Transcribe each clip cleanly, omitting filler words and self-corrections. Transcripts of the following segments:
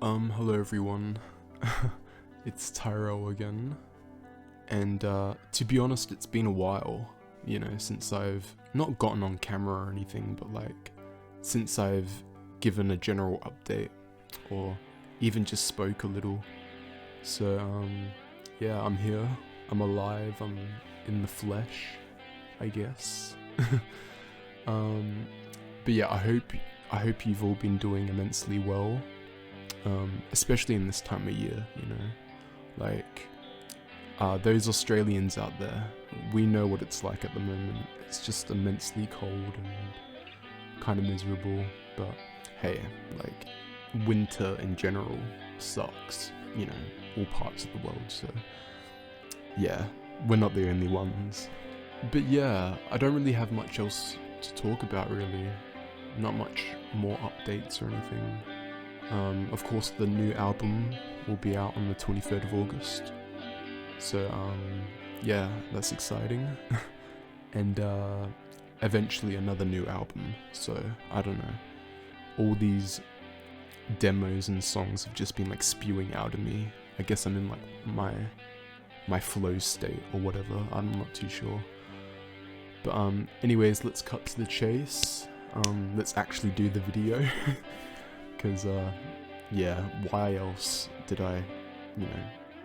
Hello everyone. It's Tyrell again. And to be honest, it's been a while, since I've not gotten on camera or anything, but since I've given a general update or even just spoke a little. So yeah, I'm here. I'm alive. I'm in the flesh, I guess. But yeah, I hope you've all been doing immensely well. Especially in this time of year, those Australians out there, we know what it's like at the moment. It's just immensely cold and kind of miserable, but hey, winter in general sucks, all parts of the world, so yeah, we're not the only ones. But yeah, I don't really have much else to talk about really, not much more updates or anything. Of course, the new album will be out on the 23rd of August. So, yeah, that's exciting. And eventually another new album. So, I don't know. All these demos and songs have just been spewing out of me. I guess I'm in my flow state or whatever. I'm not too sure. But anyways, let's cut to the chase. Let's actually do the video. Because, yeah, why else did I,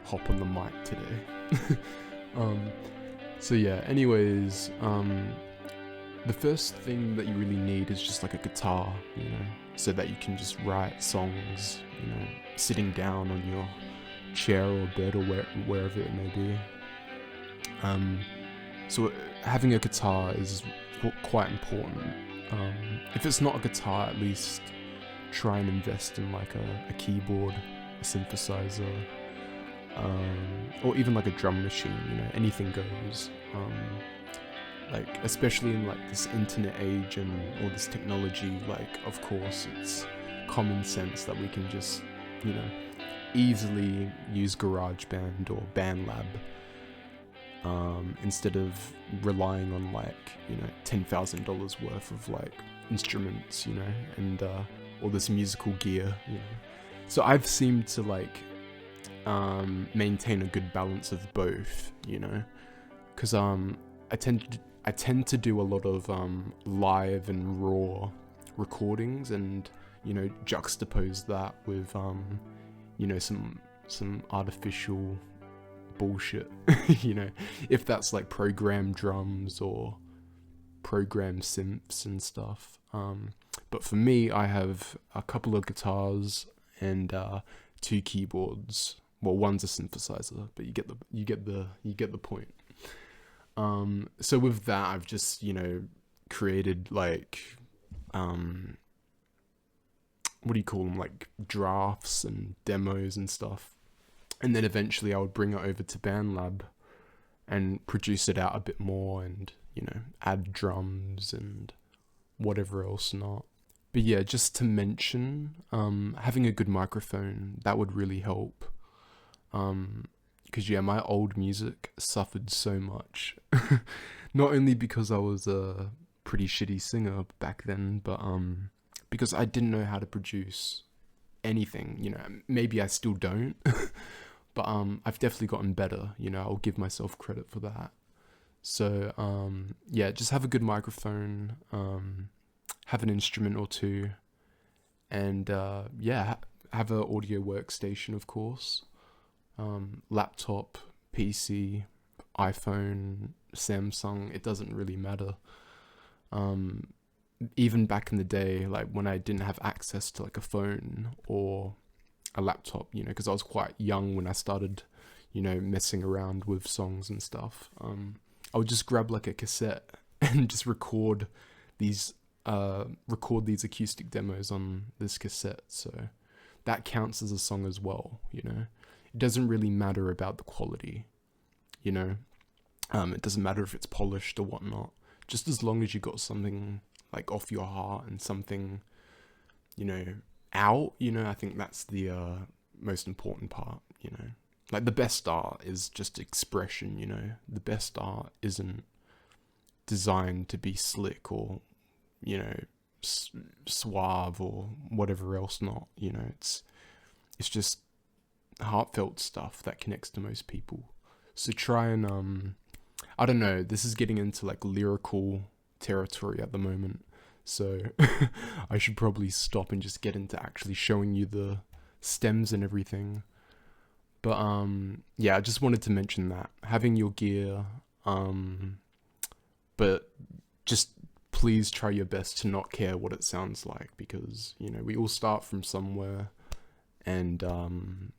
hop on the mic today? So yeah, anyways, the first thing that you really need is just a guitar, so that you can just write songs, sitting down on your chair or bed or wherever it may be. So having a guitar is quite important. If it's not a guitar, at least try and invest in a keyboard, a synthesizer, or even a drum machine, anything goes. Especially in this internet age and all this technology, of course it's common sense that we can just, easily use GarageBand or BandLab, instead of relying on $10,000 worth of instruments, and all this musical gear, So I've seemed to maintain a good balance of both, because I tend to do a lot of live and raw recordings, and juxtapose that with some artificial bullshit, if that's programmed drums or programmed synths and stuff. But for me, I have a couple of guitars and 2 keyboards. Well, one's a synthesizer, but you get the point. So with that, I've just created what do you call them, drafts and demos and stuff, and then eventually I would bring it over to BandLab and produce it out a bit more, and add drums and whatever else not. But yeah, just to mention, having a good microphone, that would really help. Because yeah, my old music suffered so much. Not only because I was a pretty shitty singer back then, but because I didn't know how to produce anything, maybe I still don't. But I've definitely gotten better, I'll give myself credit for that. So yeah, just have a good microphone, have an instrument or two, and yeah, have an audio workstation, of course. Laptop, PC, iPhone, Samsung, it doesn't really matter. Even back in the day, when I didn't have access to a phone or a laptop, because I was quite young when I started, messing around with songs and stuff. I would just grab a cassette and just record these acoustic demos on this cassette. So that counts as a song as well, It doesn't really matter about the quality, It doesn't matter if it's polished or whatnot. Just as long as you got something off your heart and something, out, I think that's the most important part, the best art is just expression, The best art isn't designed to be slick or, suave or whatever else not, it's just heartfelt stuff that connects to most people. So try and I don't know, this is getting into like lyrical territory at the moment, so I should probably stop and just get into actually showing you the stems and everything. But yeah, I just wanted to mention that having your gear, but just please try your best to not care what it sounds like, because you know we all start from somewhere, and I'm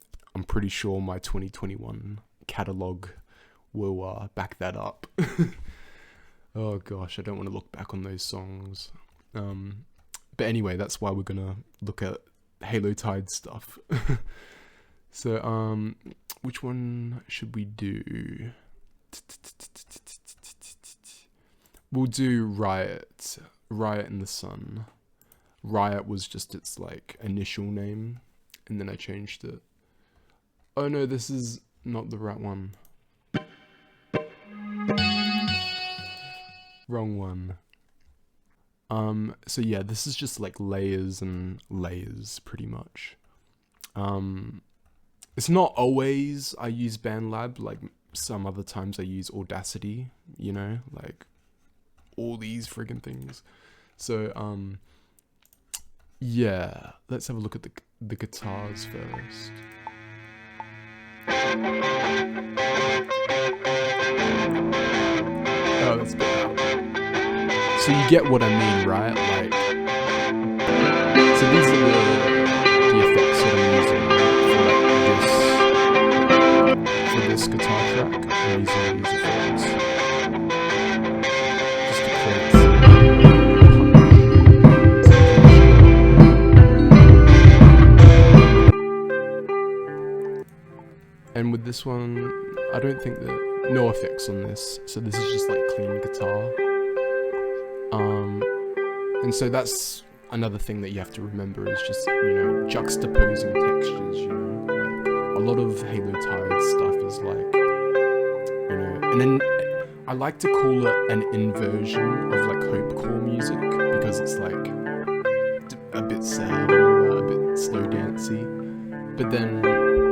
pretty sure my 2021 catalog will back that up. Oh gosh, I don't want to look back on those songs. But anyway, that's why we're gonna look at Halo Tide stuff. So which one should we do? We'll do Riot in the Sun. Riot was just its like initial name, and then I changed it. Oh no, this is not the right one. Wrong one. So yeah, this is just like layers and layers pretty much. It's not always I use BandLab, like some other times I use Audacity, you know, like all these friggin' things. So yeah, let's have a look at the guitars first. Oh, that's good. So you get what I mean, right? Like, so these are the effects that I'm using for this guitar track. I'm using these effects just to create and with this one, I don't think that no effects on this. So this is just like clean guitar. And so that's another thing that you have to remember is just, you know, juxtaposing textures, you know, like a lot of Halo Tide stuff is like, you know, and then I like to call it an inversion of like Hopecore music because it's like a bit sad or a bit slow dancey, but then,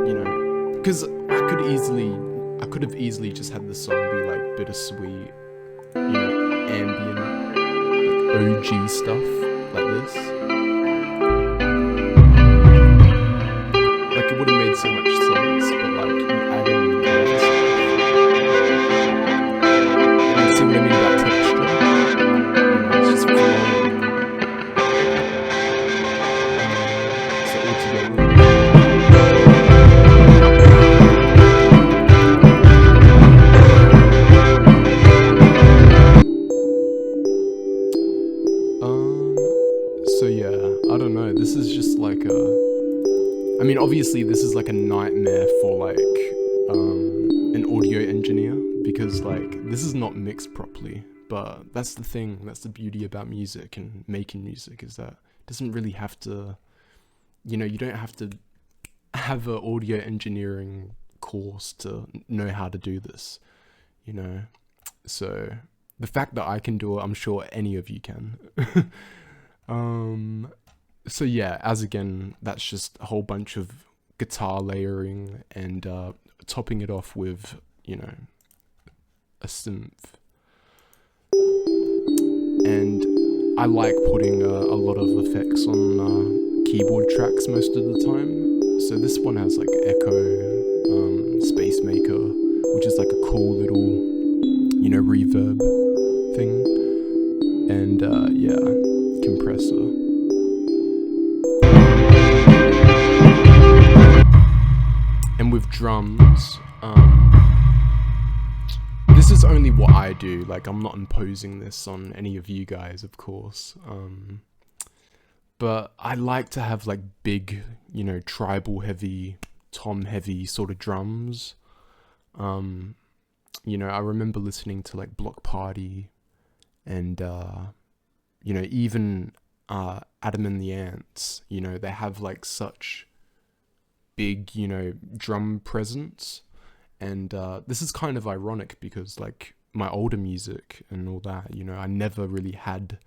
you know, because I could have easily just had the song be like bittersweet, you know, ambient, OG stuff like this. Like it would have made so much sense, but like you add in the other stuff. And you see what I mean about texture? You know, it's just flowing. So altogether. So yeah, I don't know, this is just like I mean obviously this is like a nightmare for like an audio engineer, because like this is not mixed properly, but that's the thing, that's the beauty about music and making music, is that it doesn't really have to, you know, you don't have to have an audio engineering course to know how to do this, you know. So the fact that I can do it, I'm sure any of you can. So yeah, as again, that's just a whole bunch of guitar layering and topping it off with, you know, a synth. And I like putting a lot of effects on keyboard tracks most of the time. So this one has like Echo, Space Maker, which is like a cool little, you know, reverb thing. And yeah, compressor. And with drums, this is only what I do, like I'm not imposing this on any of you guys, of course, but I like to have like big, you know, tribal heavy, tom heavy sort of drums. You know, I remember listening to like Block Party and you know, even Adam and the Ants, you know, they have like such big, you know, drum presence. And this is kind of ironic because like my older music and all that, you know, I never really had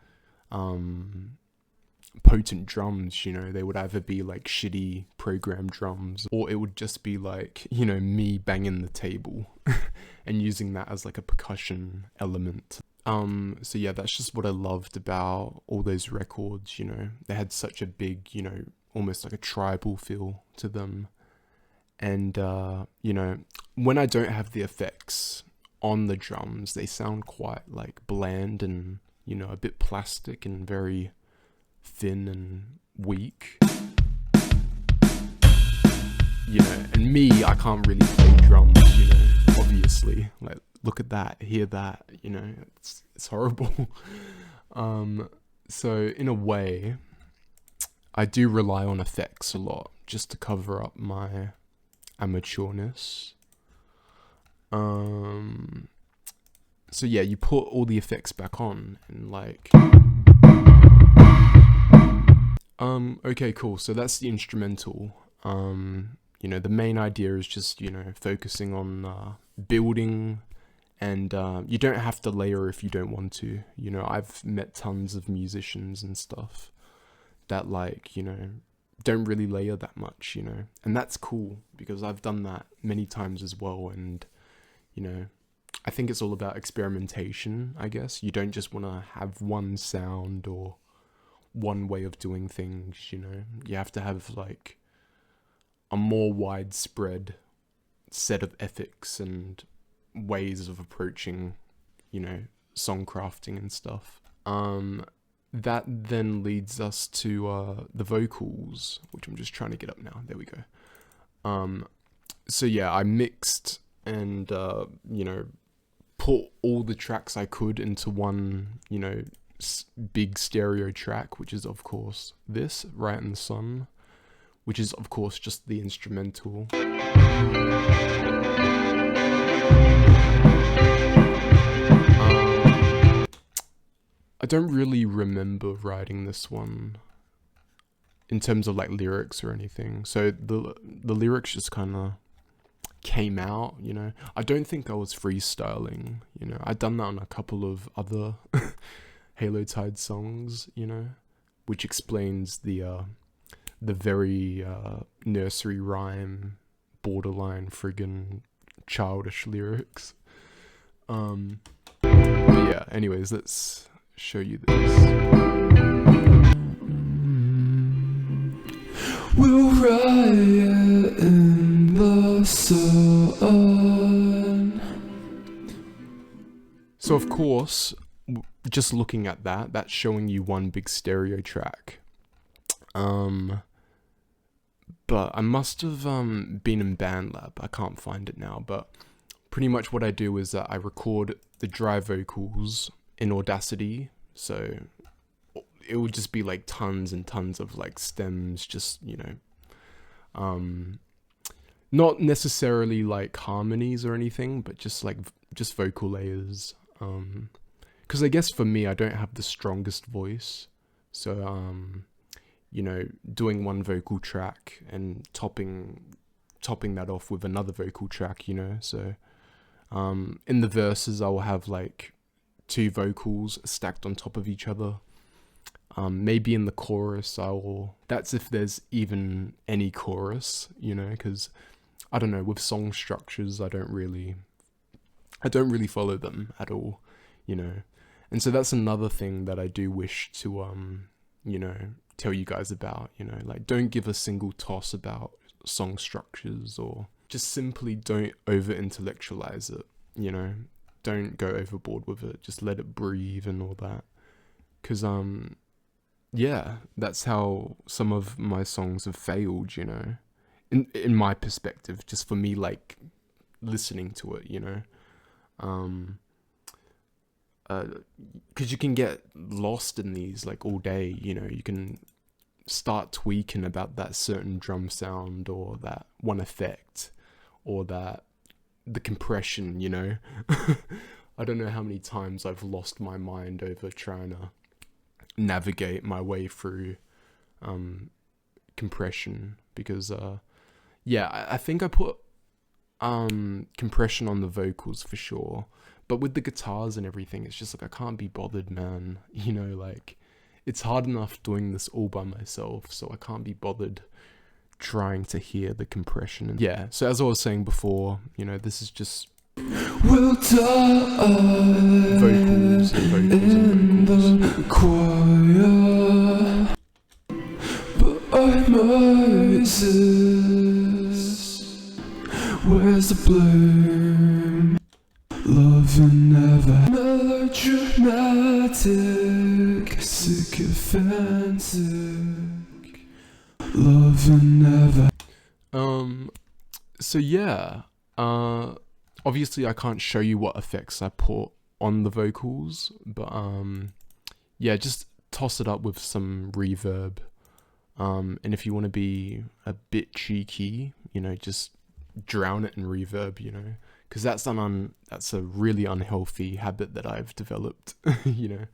potent drums, you know. They would either be like shitty programmed drums, or it would just be like, you know, me banging the table and using that as like a percussion element. So yeah, that's just what I loved about all those records, you know. They had such a big, you know, almost like a tribal feel to them. And you know, when I don't have the effects on the drums, they sound quite like bland and, you know, a bit plastic and very thin and weak. You know, and me, I can't really play drums, you know, obviously. Like, look at that, hear that, you know, it's horrible. So in a way, I do rely on effects a lot just to cover up my amateurness. So yeah, you put all the effects back on and like, okay, cool. So that's the instrumental. You know, the main idea is just, you know, focusing on building, and you don't have to layer if you don't want to. You know, I've met tons of musicians and stuff that, like, you know, don't really layer that much, you know, and that's cool because I've done that many times as well. And, you know, I think it's all about experimentation, I guess. You don't just want to have one sound or one way of doing things, you know. You have to have like a more widespread set of ethics and ways of approaching, you know, song crafting and stuff. That then leads us to the vocals, which I'm just trying to get up now. There we go. So yeah, I mixed and you know, put all the tracks I could into one, you know, big stereo track, which is of course this, Right in the Sun, which is of course just the instrumental. I don't really remember writing this one in terms of like lyrics or anything, so the lyrics just kind of came out, you know. I don't think I was freestyling, you know. I'd done that on a couple of other Halo Tide songs, you know, which explains the very nursery rhyme, borderline friggin' childish lyrics. But yeah, anyways, let's show you this. We'll riot in the sun. So of course, just looking at that, that's showing you one big stereo track. But I must have been in BandLab. I can't find it now, but pretty much what I do is that I record the dry vocals in Audacity, so it would just be like tons and tons of like stems, just, you know, not necessarily like harmonies or anything, but just like just vocal layers. Because I guess for me, I don't have the strongest voice, so you know, doing one vocal track and topping that off with another vocal track, you know. So in the verses, I will have like 2 vocals stacked on top of each other. Maybe in the chorus, that's if there's even any chorus, you know, because I don't know, with song structures, I don't really follow them at all, you know. And so that's another thing that I do wish to, you know, tell you guys about, you know, like, don't give a single toss about song structures, or just simply don't over intellectualize it, you know. Don't go overboard with it, just let it breathe and all that. Because yeah, that's how some of my songs have failed, you know, in my perspective, just for me, like, listening to it, you know. Because you can get lost in these like all day, you know. You can start tweaking about that certain drum sound, or that one effect, or that the compression, you know. I don't know how many times I've lost my mind over trying to navigate my way through compression, because yeah, I think I put compression on the vocals for sure, but with the guitars and everything, it's just like, I can't be bothered, man. You know, like, it's hard enough doing this all by myself, so I can't be bothered trying to hear the compression. And yeah, so as I was saying before, you know, this is just We'll die vocals and vocals and vocals. in the choir, but I might resist. Where's the blame? Loving never melodramatic, sycophantic. Loving never. So yeah, obviously I can't show you what effects I put on the vocals, but yeah, just toss it up with some reverb. And if you want to be a bit cheeky, you know, just drown it in reverb, you know, because that's a really unhealthy habit that I've developed. You know,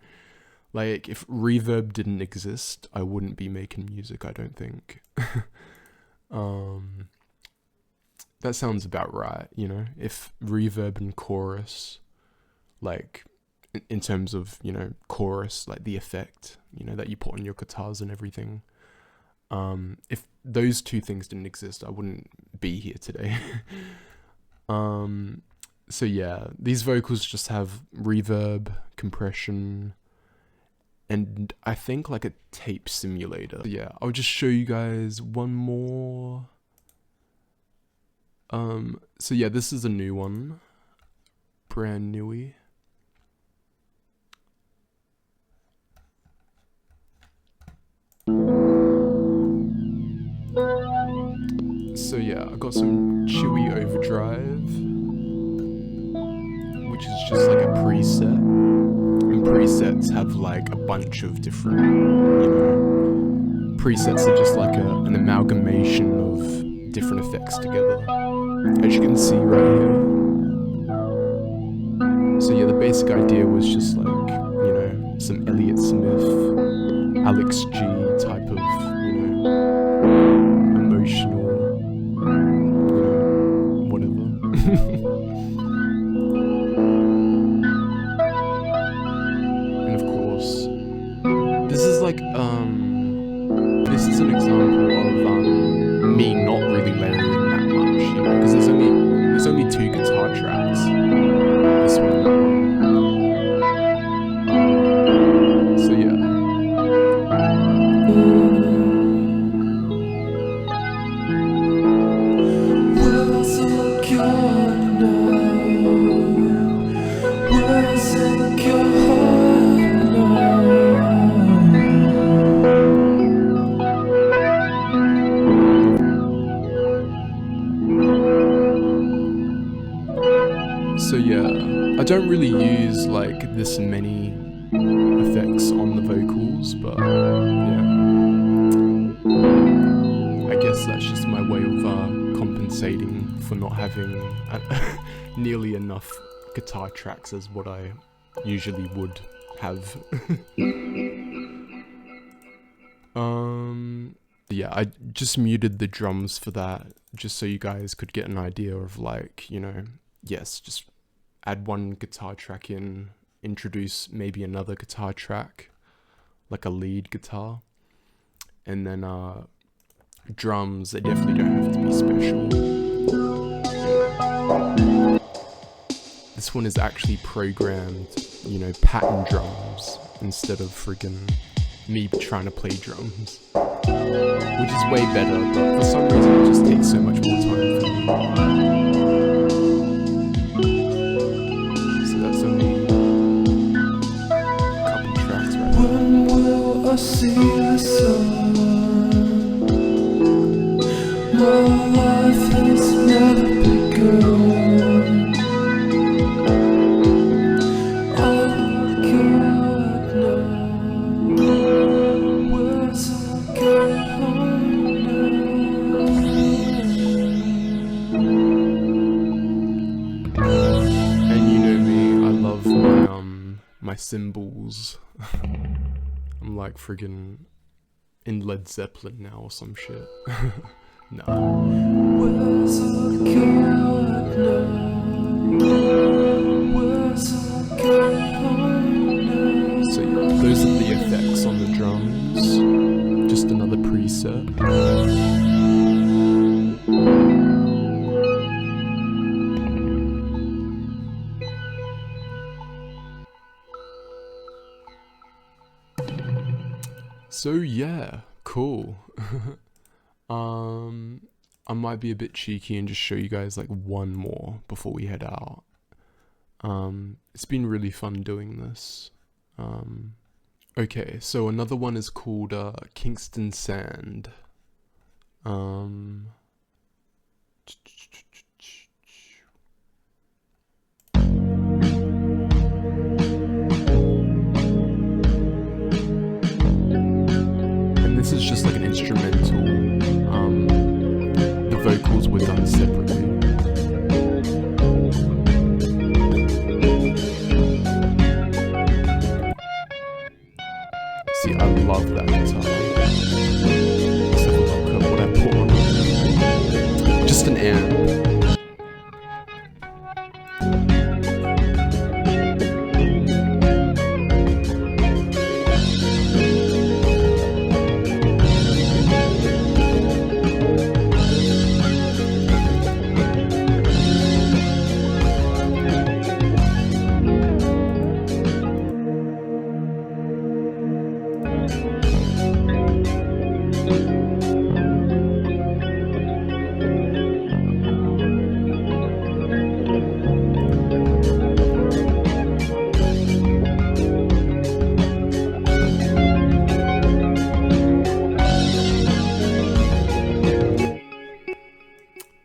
like if reverb didn't exist, I wouldn't be making music, I don't think. That sounds about right, you know, if reverb and chorus, like in terms of, you know, chorus, like the effect, you know, that you put on your guitars and everything, if those two things didn't exist, I wouldn't be here today. So yeah, these vocals just have reverb, compression, and I think like a tape simulator. So yeah, I'll just show you guys one more. So yeah, this is a new one, brand newy. So yeah, I got some Chewy Overdrive, which is just like a preset, and presets have like a bunch of different, you know, presets are just like an amalgamation of different effects together, as you can see right here. So yeah, the basic idea was just like, you know, some Elliott Smith, Alex G type of, you know, emotional, you know, whatever. And of course, this is like, this is an example of me not really layering that much, you know, because there's only two guitar tracks, this one and that one. So yeah. Where's it gone now? Where's it gone now? So yeah, I don't really use like this many effects on the vocals, but yeah, I guess that's just my way of compensating for not having nearly enough guitar tracks as what I usually would have. Yeah, I just muted the drums for that, just so you guys could get an idea of like, you know, yes, just add one guitar track in, introduce maybe another guitar track, like a lead guitar, and then drums, they definitely don't have to be special. This one is actually programmed, you know, pattern drums instead of friggin' me trying to play drums, which is way better, but for some reason it just takes so much more time for me. So that's only a couple tracks right there. When will I see the sun? My life has never begun. Oh God, no. Where's it gone now? And you know me, I love my cymbals. I'm like friggin' in Led Zeppelin now or some shit. No. Where's it gone now? Where's it gone now? So yeah, those are the effects on the drum. So yeah, cool. I might be a bit cheeky and just show you guys like one more before we head out. It's been really fun doing this. Okay, so another one is called Kingston Sand. And this is just like an instrumental. The vocals were done separately. See, I love that guitar. Let's have a look at what I put on it. Just an amp.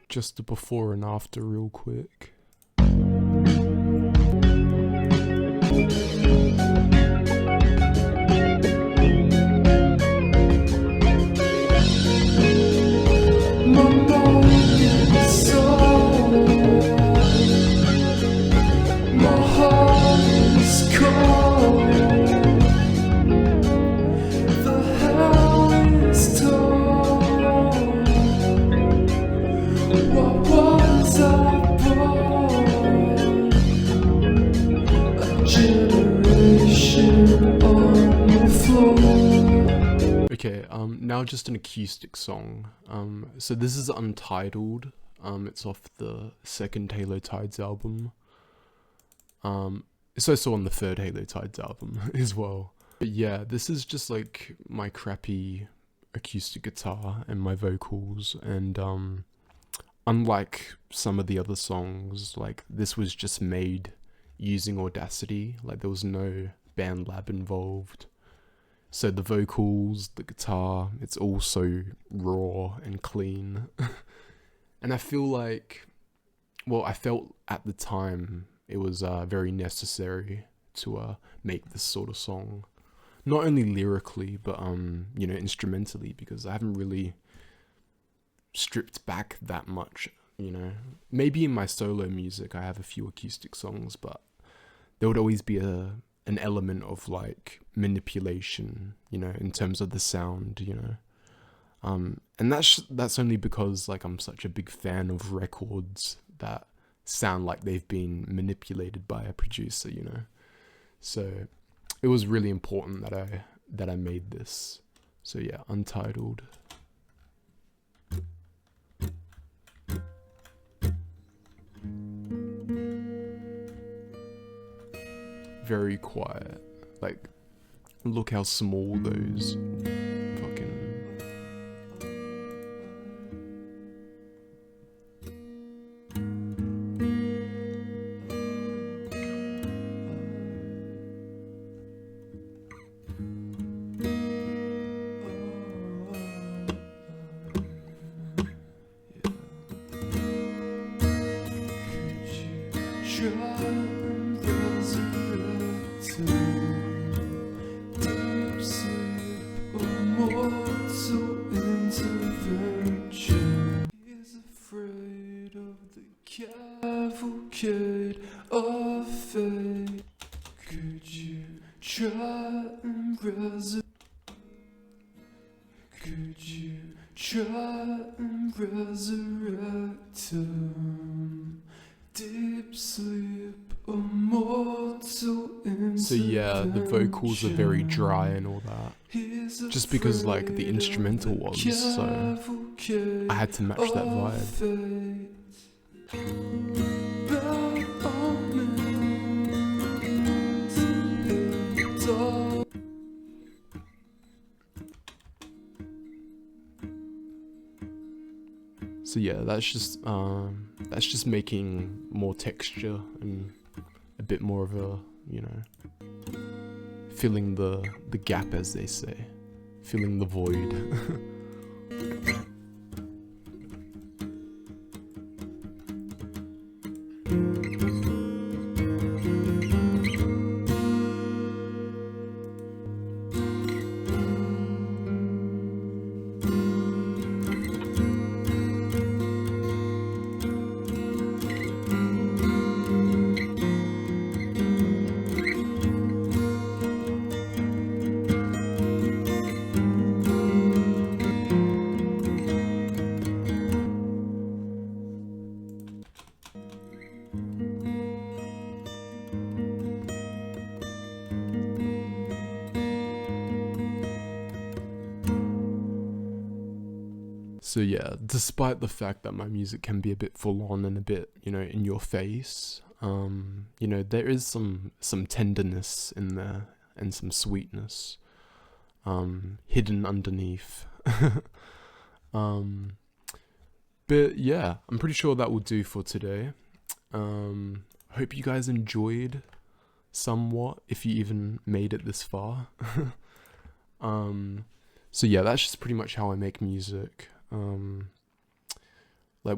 Just the before and after real quick. Okay, now just an acoustic song. So this is Untitled. It's off the second Halo Tides album. It's also on the third Halo Tides album as well. But yeah, this is just like my crappy acoustic guitar and my vocals, and unlike some of the other songs, like this was just made using Audacity. Like there was no BandLab involved. So the vocals, the guitar, it's all so raw and clean. And I feel like, well, I felt at the time it was very necessary to make this sort of song. Not only lyrically, but, you know, instrumentally, because I haven't really stripped back that much, you know. Maybe in my solo music I have a few acoustic songs, but there would always be an element of like manipulation, you know, in terms of the sound, you know. And that's only because like I'm such a big fan of records that sound like they've been manipulated by a producer, you know. So it was really important that I made this. So yeah, Untitled. Very quiet. Like, look how small those fucking... Cavalcade of fate. Could you try and resurrect? Could you try and resurrect him? Deep sleep, a mortal intervention. So yeah, the vocals are very dry and all that. Just because like the instrumental was, so I had to match that vibe. So yeah, that's just making more texture and a bit more of a, you know, filling the gap, as they say, filling the void. So yeah, despite the fact that my music can be a bit full on and a bit, you know, in your face, you know, there is some tenderness in there and some sweetness, hidden underneath. But yeah, I'm pretty sure that will do for today. Hope you guys enjoyed somewhat, if you even made it this far. So yeah, that's just pretty much how I make music. Like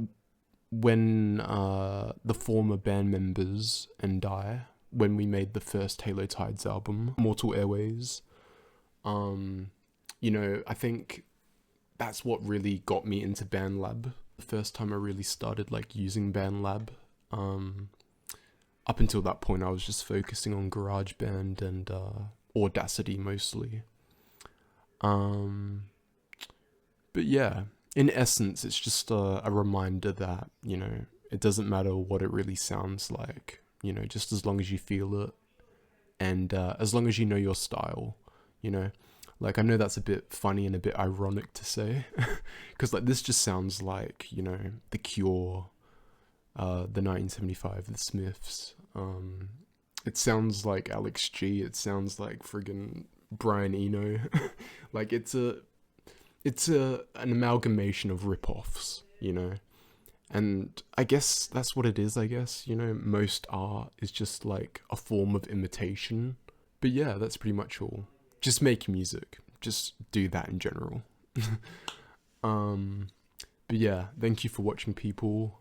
when the former band members and I, when we made the first Halo Tides album, Mortal Airways, you know, I think that's what really got me into BandLab. The first time I really started like using BandLab. Up until that point, I was just focusing on GarageBand and Audacity mostly. But yeah, in essence, it's just a reminder that, you know, it doesn't matter what it really sounds like, you know, just as long as you feel it and as long as you know your style, you know. Like, I know that's a bit funny and a bit ironic to say, because like this just sounds like, you know, The Cure, the 1975, The Smiths. It sounds like Alex G. It sounds like friggin' Brian Eno. Like it's an amalgamation of rip-offs, you know. And I guess that's what it is, I guess, you know, most art is just like a form of imitation. But yeah, that's pretty much all. Just make music. Just do that in general. But yeah, thank you for watching, people.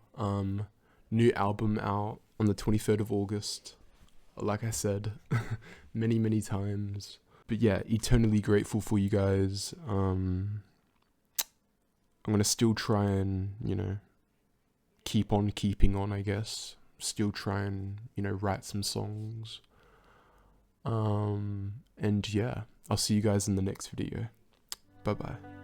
New album out on the 23rd of August. Like I said, many times. But yeah, eternally grateful for you guys. I'm gonna still try and, you know, keep on keeping on, I guess. Still try and, you know, write some songs. And yeah, I'll see you guys in the next video. Bye bye.